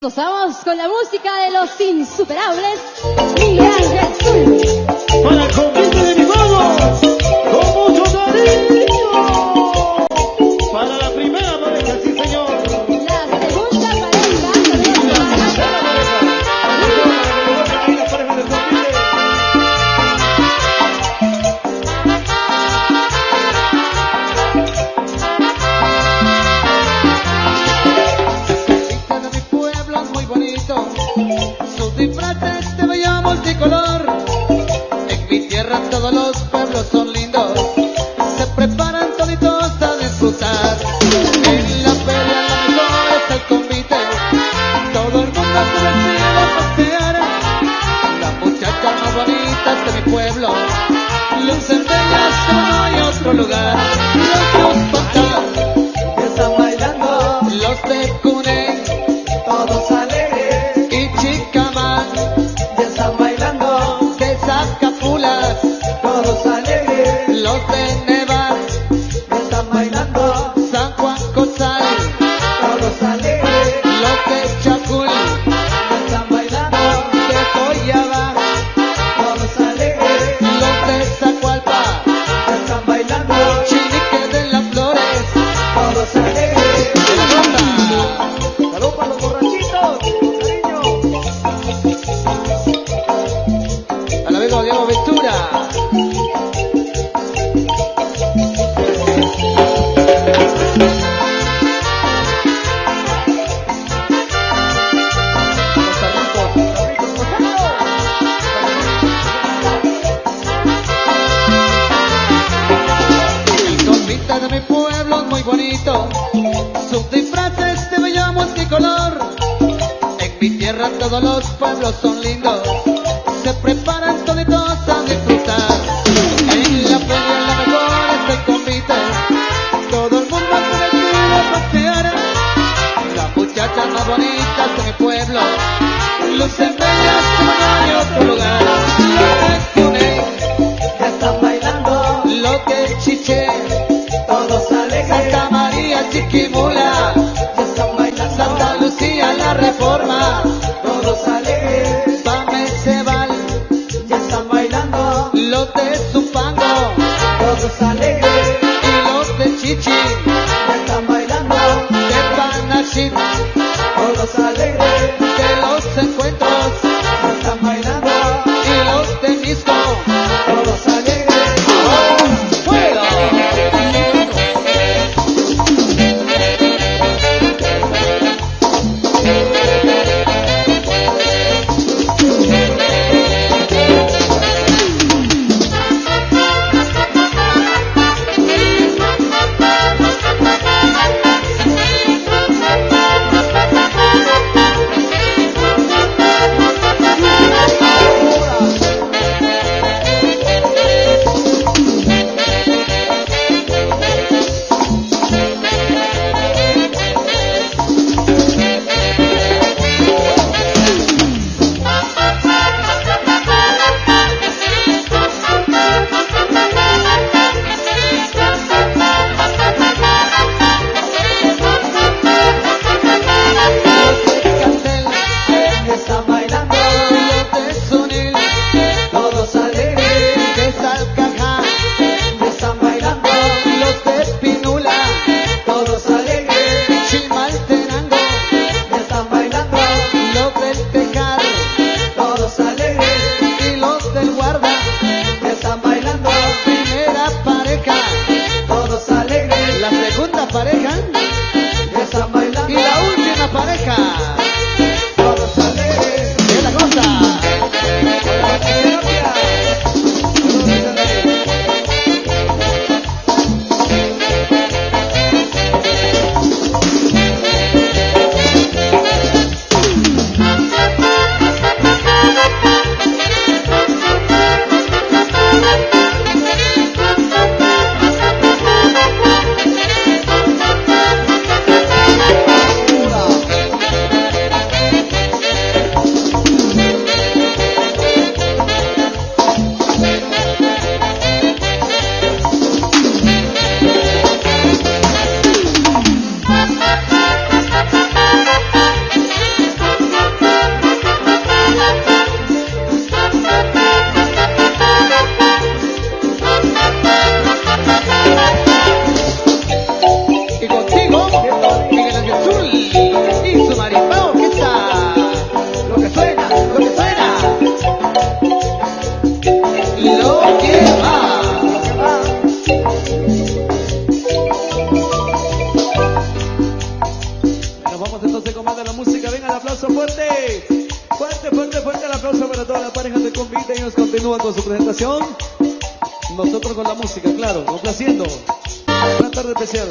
Nos vamos con la música de los insuperables Miguel Ángel Zul. Para el convite de mi pueblo, con mucho cariño. Para la primera pareja, sí señor. La segunda pareja, saludos La para tercera pareja. Ahí las parejas del convite. De mi pueblo es muy bonito, sus disfraces de bello multicolor. En mi tierra todos los pueblos son lindos, se preparan toditos a disfrutar. En la feria la mejor es el convite, todo el mundo se recibe a pasear. Las muchachas más bonitas de mi pueblo lucen bellas como no hay otro lugar. Los pantas están bailando, los de Cune todos alegres, y Chicamán ya están bailando, de Zacapulas todos alegres, los de Neva ya están bailando, San Juan Cozal todos alegres, los de Chacul ya están bailando, de Coyaba todos alegres, los de Zacualpa ya están bailando, Chinique de las Flores todos alegres. De la Ronda. Salud para los borrachitos, cariño. Al amigo Diego Ventura. Los tarritos, el convite de mi pueblo es muy bonito, sus disfraces de bello multicolor. En mi tierra todos los pueblos son lindos, se preparan toditos a disfrutar. En la feria la mejor es el convite, todo el mundo se recibe a pasear. Las muchachas más bonitas de mi pueblo lucen bellas como no hay otro lugar. Los de Cune ya están bailando, los de Chiché todos alegres, Santa María Chiquimula ya están bailando, Santa Lucía la Reforma todos alegres, Pamecebal ya están bailando, los de Zumpango todos alegres, y los de Chichi ya están bailando, de Panachit todos alegres, de los encuentros ya están bailando, y los de Misco todos alegres. ¡Oh, fuera! el aplauso fuerte. Fuerte, fuerte, fuerte el aplauso para toda la pareja de convite. Ellos continúan con su presentación. Nosotros con la música, claro, complaciendo. Una tarde especial.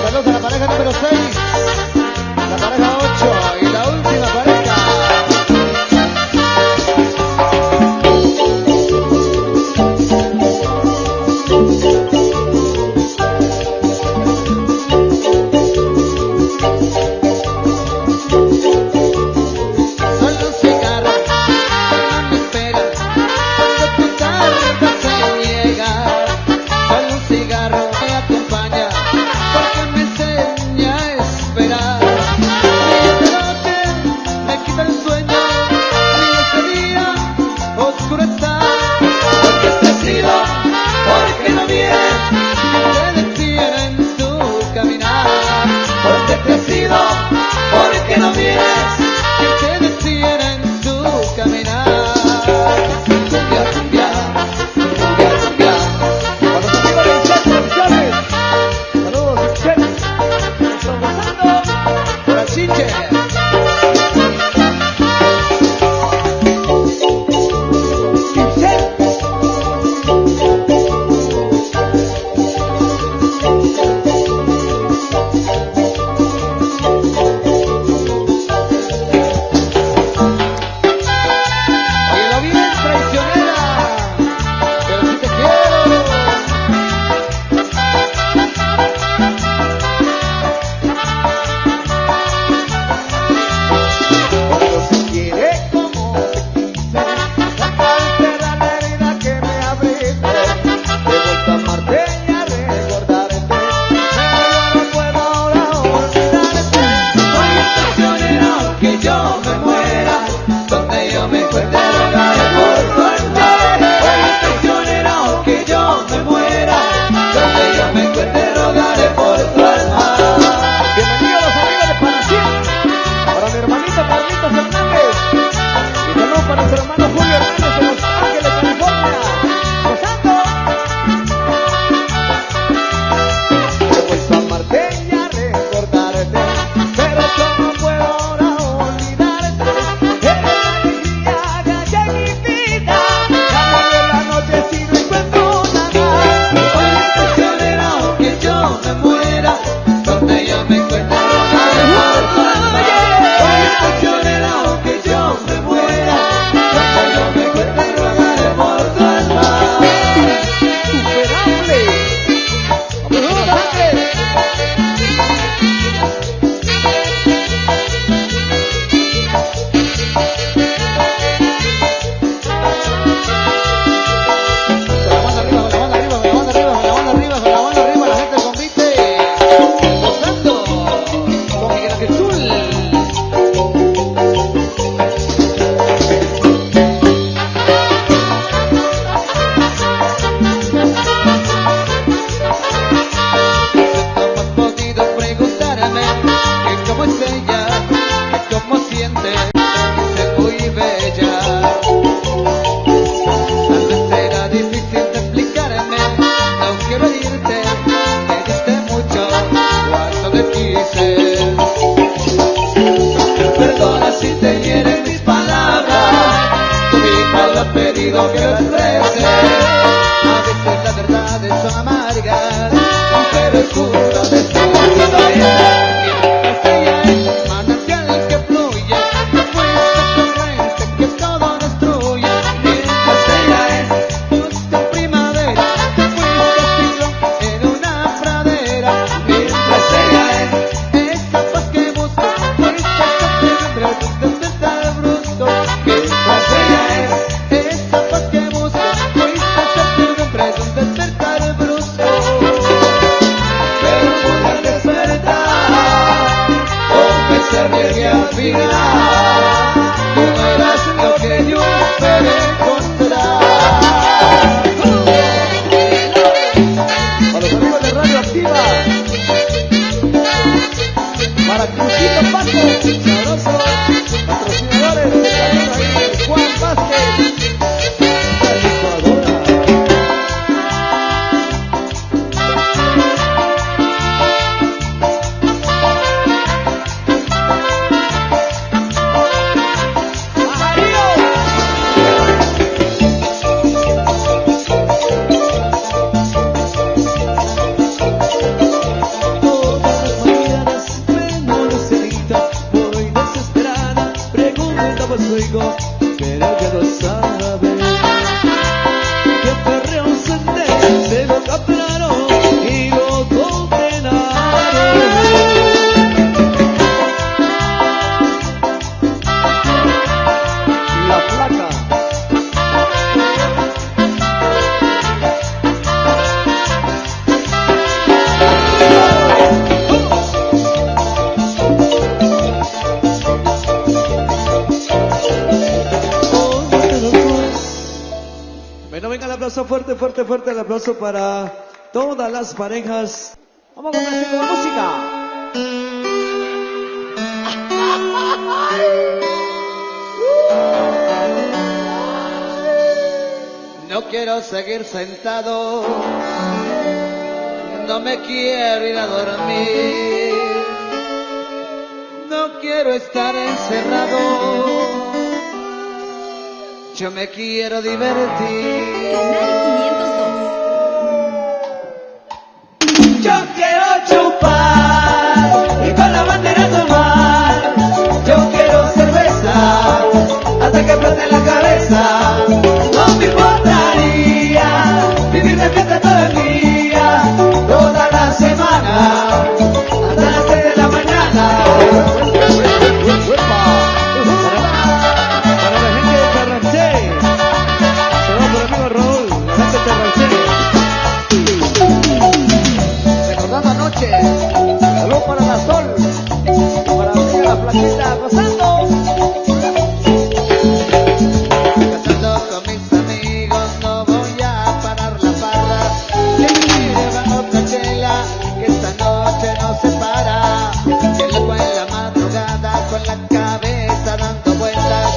Saludos a la pareja número 6, la pareja 8 y la última pareja. Solo un cigarro no me espera cuando tu carta se niega. Solo un cigarro me acompaña porque me enseña a esperar. Y esta noche me quita el sueño y ese día oscuro está. Porque te has ido, porque no vienes, te detiene en tu caminar. Porque te has ido, porque no vienes, te detiene en tu caminar. Cumbia, cumbia, cumbia, cumbia. Para los amigos de Incendio Oficiales. Saludos, Incendio. Estamos gozando. Por el Sinche. Óyelo bien, traicionera, pero si te quiero. Cuando se quiere como te quise, sacarte la herida que me abriste, de vuelta a amarte y a recordarte, pero yo no puedo ahora olvidarte. Soy el traicionero, aunque yo me muera, donde yo me encuentre rogaré por tu alma. Soy el traicionero, aunque yo me muera, donde yo me encuentre rogaré por tu alma. Bienvenidos los amigos de Panacien, para mi hermanito Carlitos Hernández, y saludos para nuestro hermano Julio Hernández de Los Ángeles, California, gozando. He vuelto a amarte y a recordarte, pero yo no puedo ahora olvidarte. Eres la alegría que hay en mi vida, cambio de la noche si no encuentro nada. Soy el traicionero, aunque yo me muera, donde yo me encuentre rogaré por tu alma. Soy el traicionero, aunque yo me muera, donde yo me encuentre rogaré por tu alma. Insuperable. ¡Vamos, Ángeles! Con la mano arriba, la gente convite, gozando con Miguel Ángel Zul. ¿Cómo has podido preguntarme que cómo es ella, que cómo siente, es muy bella? Tal vez será difícil de explicarme, no quiero herirte, me diste mucho cuando te quise. Perdona si te hieren mis palabras, tu hija lo ha pedido que lo exprese. A veces las verdades son amargas, pero es justo de su vida. Mientras ella es manantial que fluye, fuente corriente que todo destruye. Mientras ella es justa primavera, te fuiste ciclón en una pradera. Mientras ella es esa paz que busco, fuiste septiembre de un despertar brusco. Mientras ella es esa paz que busco, fuiste septiembre de un despertar brusco. Pero pude al despertar, confesarme que al final tú no eras lo que yo esperé encontrar. Para los amigos de Radio Activa, para Crucito Paco, sabroso, patrocinadores, también ahí, Juan Vázquez, la licuadora. por su hijo, pero que no sabe que perreo un sendero se lo capturaron y lo condenaron. La flaca. Bueno, venga el aplauso fuerte, fuerte, fuerte, el aplauso para todas las parejas. Vamos con la música. No quiero seguir sentado, no me quiero ir a dormir, no quiero estar encerrado, yo me quiero divertir. Canal 502. Yo quiero chupar y con la bandera tomar. Yo quiero cerveza hasta que explote la cabeza. No me importaría vivir de fiesta todo el día, toda la semana, hasta las 6 de la mañana. Para la gente de Carrancé, se va por el amigo Raúl, la gente de Carrancé. Recordando anoche, saludos para la Sol, para la Flaquita, gozando. Cantando con mis amigos, no voy a parar la parra. Que me llevan otra chela, que esta noche no se para. Que luego en la madrugada con la cabeza dando vueltas.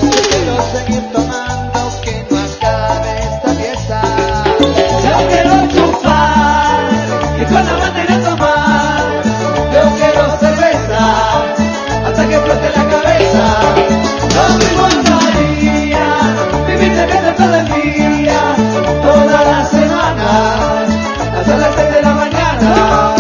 Yo quiero seguir tomando, que no acabe esta fiesta. Yo quiero chupar y con la bandera tomar. Yo quiero cerveza hasta que explote la cabeza. No me importaría vivir de fiesta todo el día, toda la semana, hasta las 6 de la mañana.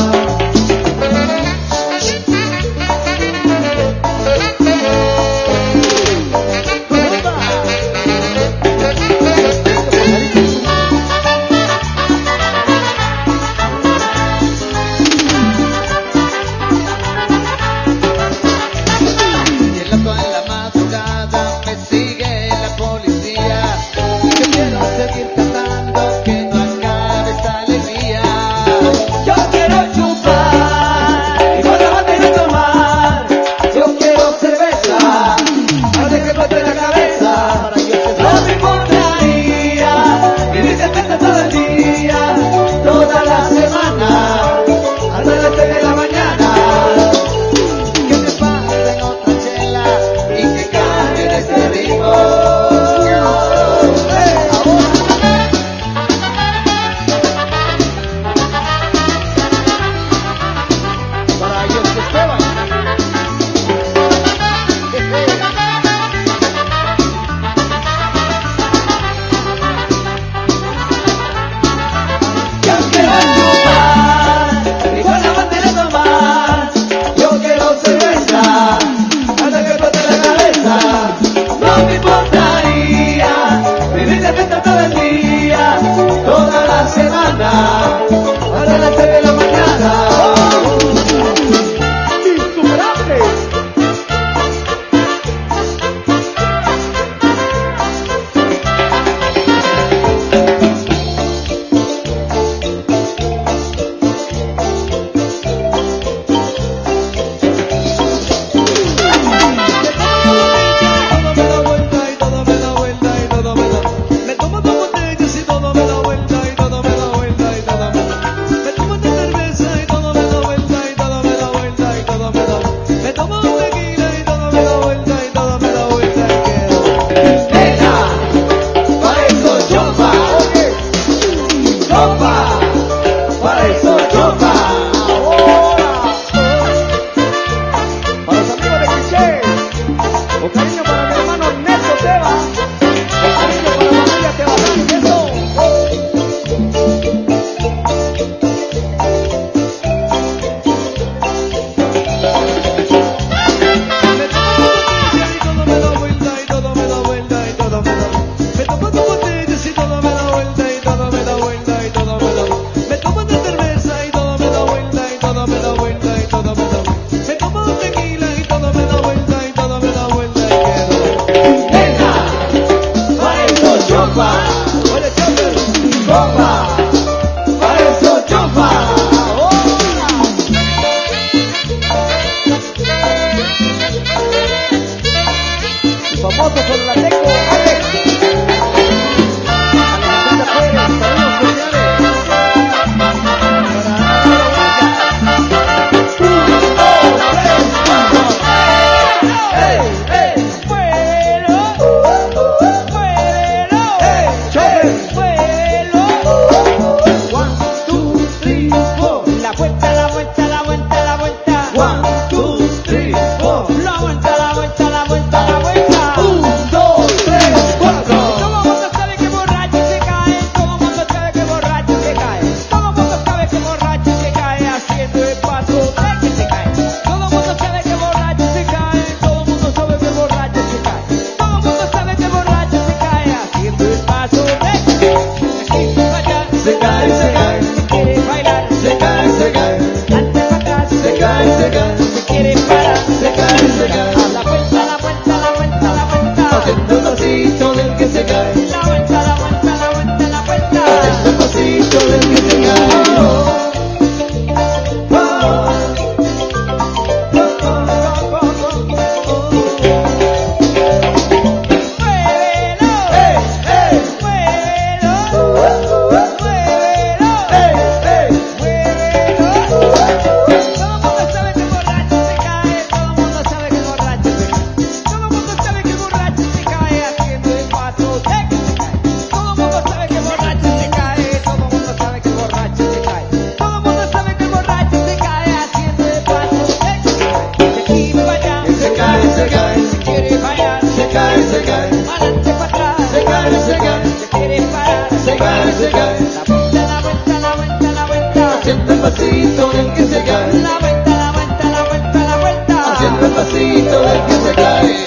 pasito del que se cae. La vuelta, la vuelta, la vuelta, la vuelta. Haciendo el pasito del que se cae.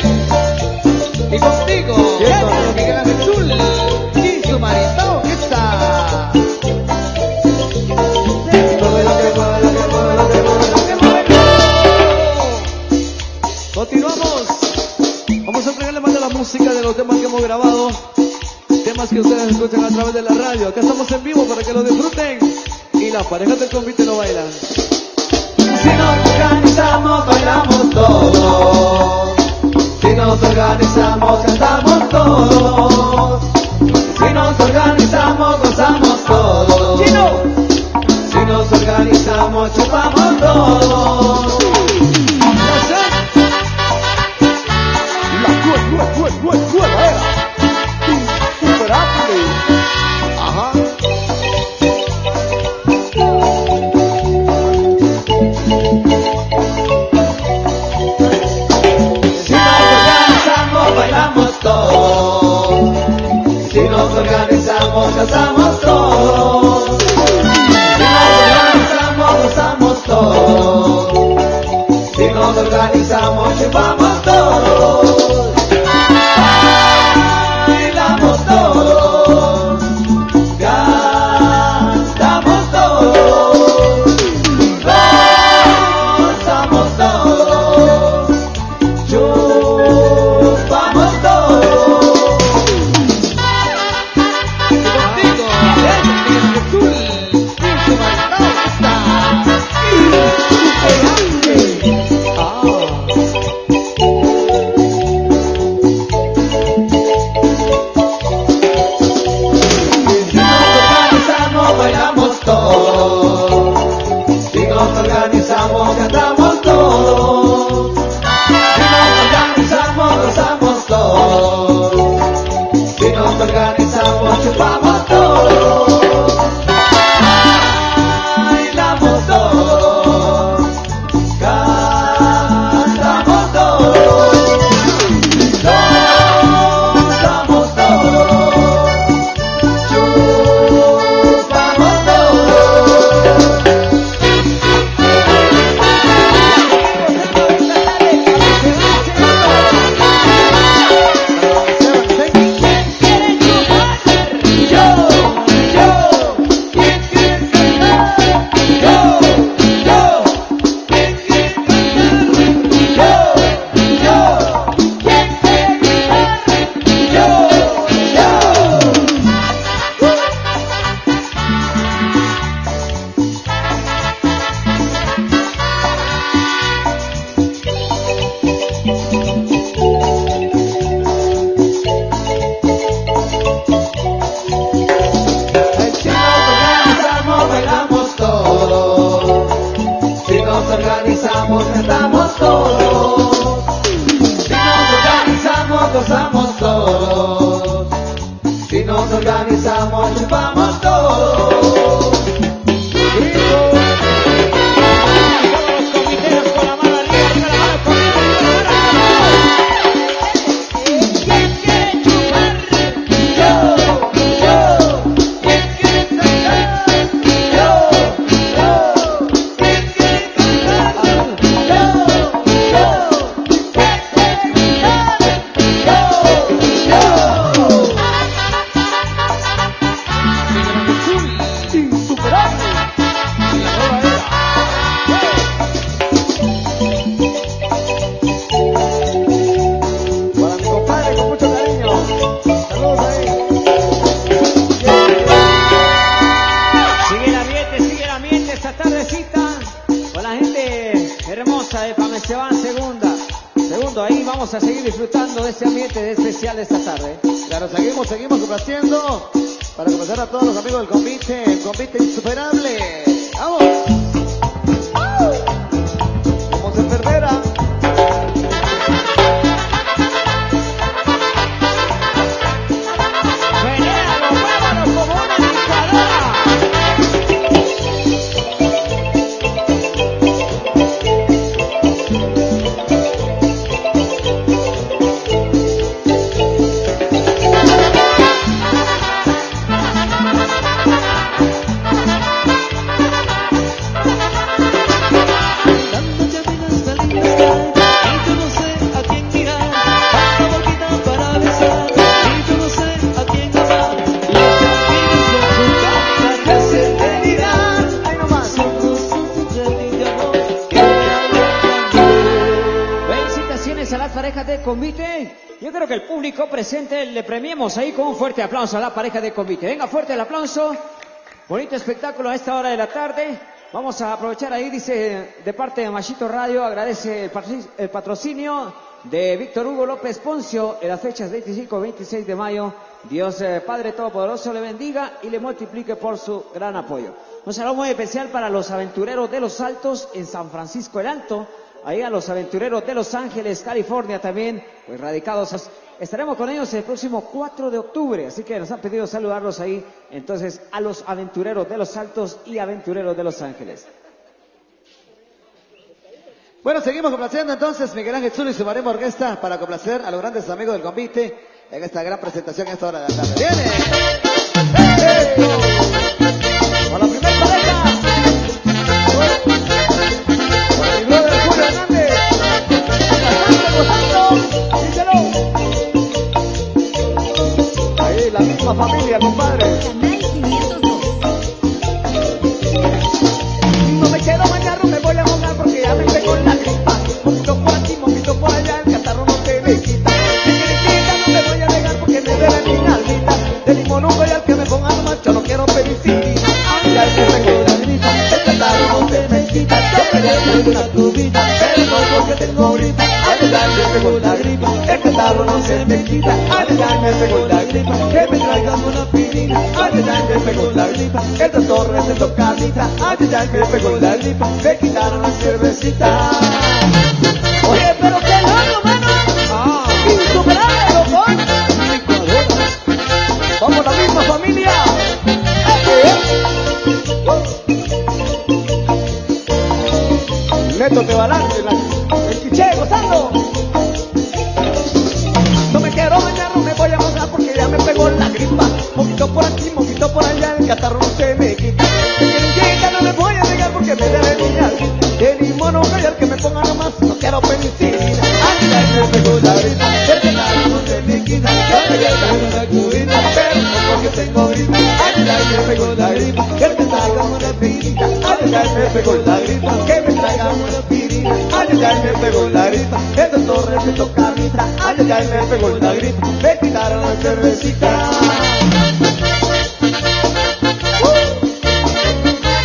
Y contigo, Eso. Miguel Ángel Zul y su marita orquesta. Continuamos. Vamos a entregarle más de la música de los temas que hemos grabado. Temas que ustedes escuchan a través de la radio. Acá estamos en vivo para que lo disfruten. Y las parejas del convite lo bailan. Si nos organizamos, bailamos todos. Si nos organizamos, cantamos todos. Si nos organizamos, gozamos todos. Si nos organizamos, chupamos todos. Nueva era. Insuperable. Ajá. Si nos organizamos, bailamos todos. Si nos organizamos, cantamos todos. Si nos organizamos, gozamos todos. Si nos organizamos, chupamos todos. Bailamos todos. Cantamos todos. Gozamos todos. Chupamos todos. Contigo, Jesús, y su marita Si nos organizamos, bailamos todos. Si nos organizamos, cantamos todos. Si nos organizamos, gozamos todos. Si nos organizamos, chupamos todos. Bailamos todos. Cantamos todos. Gozamos todos. Chupamos todos. Si nos organizamos, bailamos todos. Si nos organizamos, cantamos todos. Si nos organizamos, gozamos todos. Si nos organizamos, chupamos todos. Grito. Todos los comiteros con la mano arriba, arriba la mano conmigo. ¿Quién quiere chupar? ¿Quién quiere cantar? ¿Quién quiere Insuperable. La nueva era. Para mi compadre, con mucho cariño. Saludos ahí. Sigue el ambiente esta tardecita con la gente hermosa de Pameceban Segundo, ahí vamos a seguir disfrutando de este ambiente especial esta tarde. Claro, seguimos complaciendo para complacer a todos los amigos del convite, el convite insuperable. ¡Vamos! Como enfermera. Venéalo, muévalo como una licuadora. pareja de convite. Yo creo que el público presente le premiemos ahí con un fuerte aplauso a la pareja de convite. Venga, fuerte el aplauso. Bonito espectáculo a esta hora de la tarde. Vamos a aprovechar ahí, dice, de parte de Machito Radio, agradece el patrocinio de Víctor Hugo López Poncio en las fechas 25-26 de mayo. Dios Padre Todopoderoso le bendiga y le multiplique por su gran apoyo. Un saludo muy especial para los aventureros de los Altos en San Francisco el Alto, ahí a los aventureros de Los Ángeles, California también, pues radicados. Estaremos con ellos el próximo 4 de octubre, así que nos han pedido saludarlos ahí, entonces, a los aventureros de Los Altos y aventureros de Los Ángeles. Bueno, seguimos complaciendo entonces Miguel Ángel Zul y su Marema Orquesta para complacer a los grandes amigos del convite en esta gran presentación en esta hora de la tarde. ¡Viene! Con la primera pareja. Con mi brother Julio Hernández. Díselo. Ahí la misma familia, compadre. Canal 502. No me quiero bañar, no me voy a mojar porque ya me pegó la gripa. Mojito por aquí, mojito por allá, el catarro no se me quita. No me voy a negar porque me debe mi almita. De limón un y al que me ponga nomás, yo no quiero penicilina. Ay, ay, que tengo la gripa, el catarro no se me quita. Yo quería hacer una tubita, pero no porque tengo ahorita. Ay, ay, me pegó la gripa, el catarro no se me quita. Ay, ay, me pegó la gripa, que me traigan una pirina. Ay, ay, me pegó la gripa, el doctor recetó camita. Ay, ay, me pegó la gripa, me quitaron la cervecita. Oye, pero qué largo, mano. Insuperable, loco. Vamos la misma familia. Neto te balance, el quiché gozando. No me quiero bañar, no me voy a mojar porque ya me pegó la gripa. Mojito por aquí, mojito por allá, el catarro no se me quita. No me voy a negar porque me debe mi almita. De limón no callar que me ponga nomás, no quiero penicilina. Ay, ay, me pegó la gripa, el catarro no se me quita. Yo quería traer una cubita, pero no porque tengo gripa. Ay, ay, me pegó la gripa, que me traigan una pirita. Ay, ay, me pegó la gripa, que me traigan una pirita. Ay, ay, me pegó la gripa, el doctor recetó camita. Ay, ay, me pegó la gripa, me quitaron la cervecita.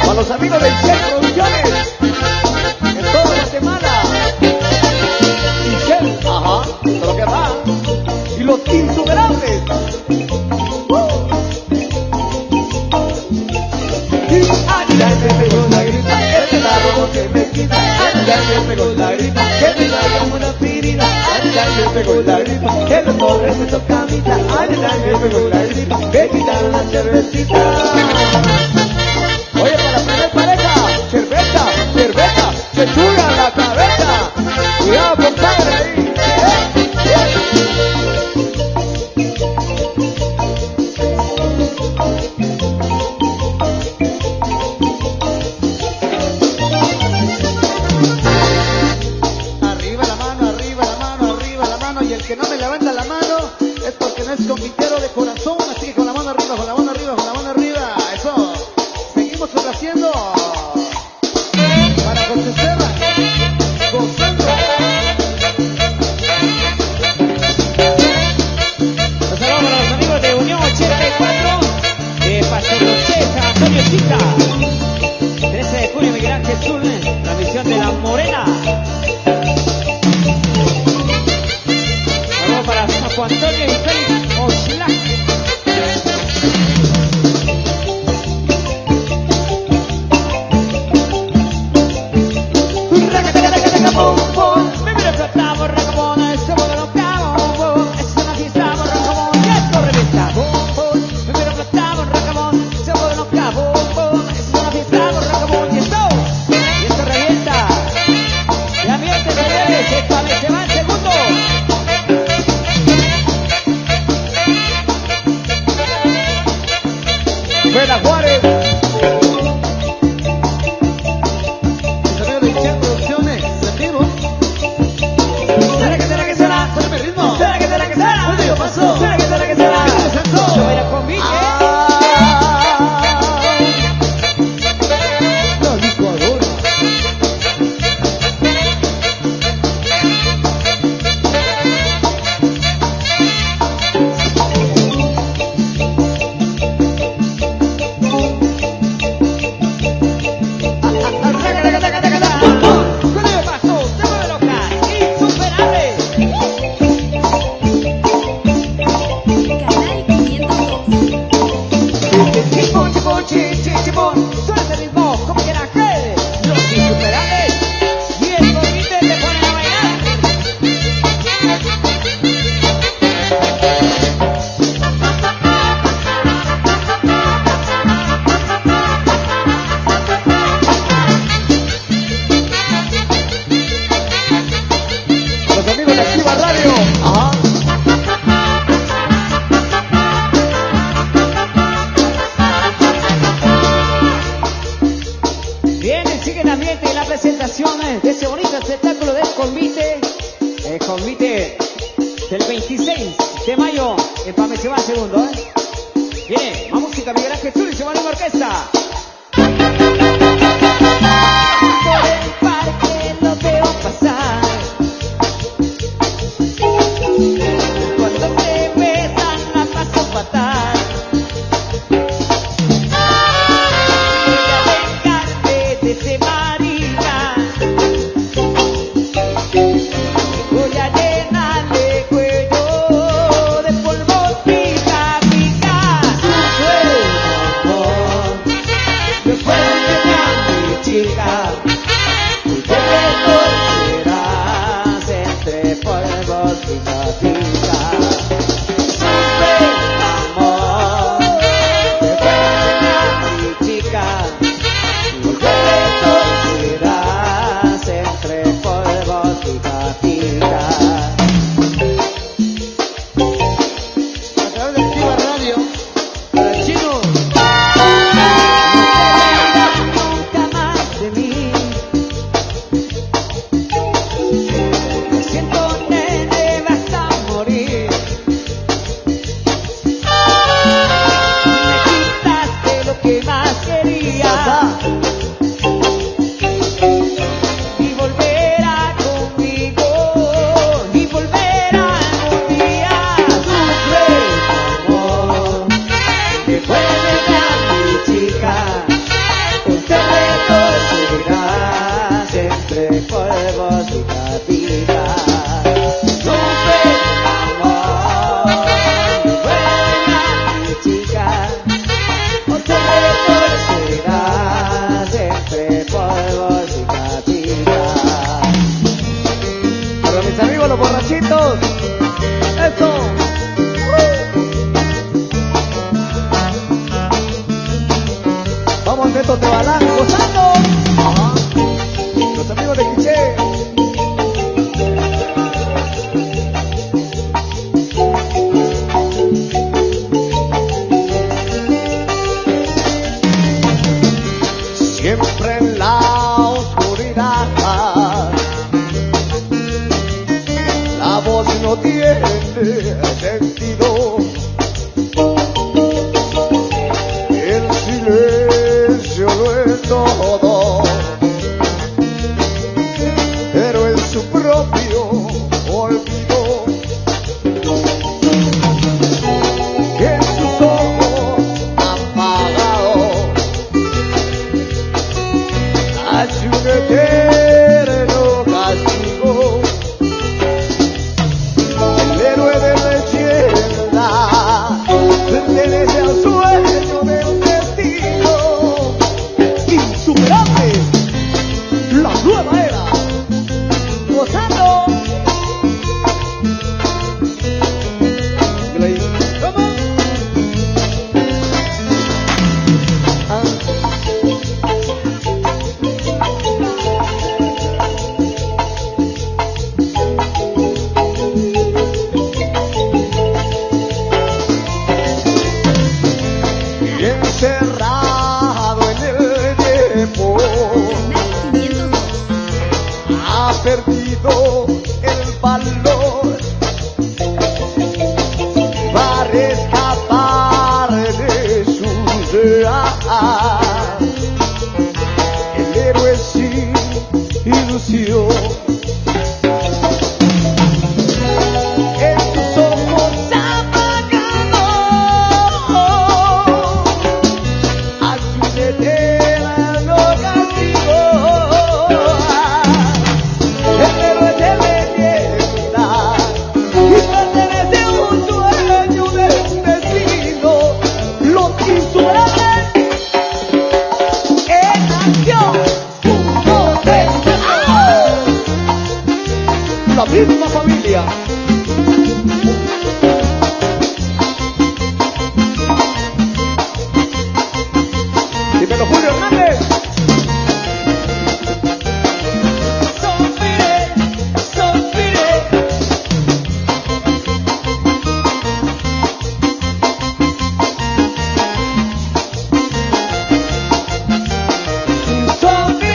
A los amigos de Ishel Producciones en toda Guatemala. Ishel, ajá, todo lo que va. Y los insuperables. Ay, ay, me pegó la gripa, el catarro no se me quita. Ay, ay, me pegó la gripa, que me traigan una pirina. Ay, ay, me pegó la gripa, que los torres me tocan camita. Ay, ay, me pegó la gripa, me quitaron la cervecita. Oye, para la primera pareja, cerveza, cerveza, se sube a la cabeza. Cuidado, compadre, ahí. Arriba la mano, arriba la mano, arriba la mano. Y el que no me levanta la mano es porque no es convitero de corazón. Así que con la mano arriba, con la mano arriba, con la mano arriba. Eso. Seguimos complaciendo para José Serra, gozando. Nos saludamos a los amigos de Unión 84, de Pastor Rocheta, Antonio Chica. 13 de junio, Miguel Ángel Zul, transmisión de La Morena. Saludos para Juan Antonio y Félix Oslac. Bien, sigue el ambiente y la presentación de ese bonito espectáculo del convite. El convite del 26 de mayo en Pame se va al segundo. Bien, más música, Miguel Ángel Zul y se va a la orquesta. Por el parque lo veo pasar. Cuando se besan la paso fatal. Voy a vengarme de ese marica. Voy a llenarle cuello de polvo pica, pica. Amor, después de mi chica, usted me torcerás entre polvos pica, pica. Sufre, amor, después de mi chica, usted me torcerás entre polvos pica, pica. A través de Activa Radio, para el chino. Nunca más de mí. Me siento nene, vas a morir. Me quitaste lo que más quería. Y volverá conmigo, y volverá algún día. Sufre, amor, que vuelve a mi chica. Usted me torcerás entre polvos y capitas. Sufre, amor, que vuelve a mi chica. Usted me torcerás entre polvos y capitas. Para mis amigos los borrachitos, eso. Vamos Neto Tebalán, gozando. Los amigos de Quiché. Siempre en la oscuridad, la voz no tiene sentido. El silencio lo es todo, pero en su propio olvido, en sus ojos apagados, hace un eterno castigo. El héroe de leyenda pertenece al sueño del destino. Insuperable, la nueva era. Gozando. ¿Cómo? Y encerrado en el tiempo, Canal 502. ha perdido el valor para escapar de su real. El héroe sin ilusión, en sus ojos apagados, hace un eterno castigo. El héroe de leyenda y pertenece a un sueño del destino. Los insuperables en acción. 1, 2, 3, ¡ah! La misma familia. Dímelo, Julio Hernández. Sospiré, sospiré. Sospiré.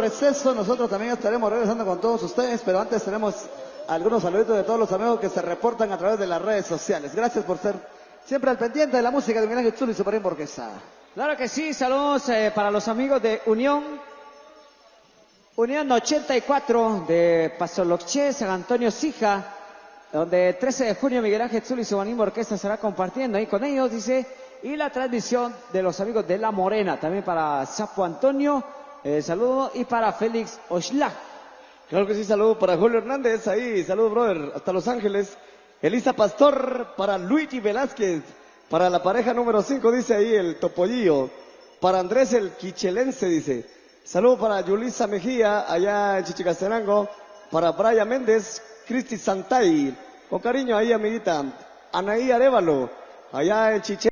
receso, nosotros también estaremos regresando con todos ustedes, pero antes tenemos algunos saluditos de todos los amigos que se reportan a través de las redes sociales. Gracias por ser siempre al pendiente de la música de Miguel Ángel Zul y Super Orquesta. Claro que sí, saludos para los amigos de Unión 84 de Pasoloche, San Antonio Sija, donde el 13 de junio Miguel Ángel Zul y su Orquesta estará compartiendo ahí con ellos, dice, y la transmisión de los amigos de La Morena, también para Sapo Antonio, saludo, y para Félix Oshla. Claro que sí, saludo para Julio Hernández, ahí, saludo brother, hasta Los Ángeles. Elisa Pastor, para Luigi Velázquez, para la pareja número 5, dice ahí el Topollillo, para Andrés el Quichelense, dice. Saludo para Yulisa Mejía, allá en Chichicastenango, para Brian Méndez, Cristi Santay, con cariño ahí, amiguita. Anaí Arevalo, allá en Chiche.